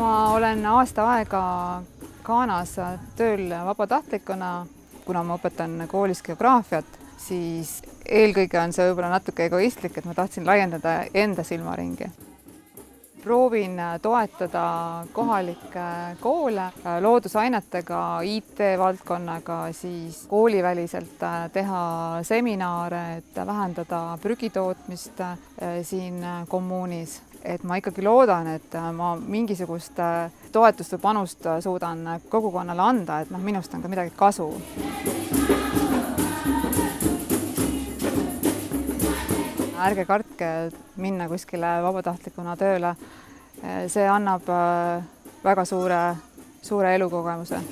Ma olen aasta aega Ghanas tööl vabatahtlikuna, kuna ma õpetan koolis geograafiat, siis eelkõige on see võib-olla natuke egoistlik, et ma tahtsin laiendada enda silmaringi. Proovin toetada kohalikke koole loodusainetega, IT-valdkonnaga, siis kooliväliselt teha seminare, et vähendada prügitootmist siin kommuunis. Et ma ikkagi loodan, et ma mingisugust toetust või panust suudan kogukonnale anda, et minust on ka midagi kasu. Ärge kartke minna kuskile vabatahtlikuna tööle. See annab väga suure elukogemuse.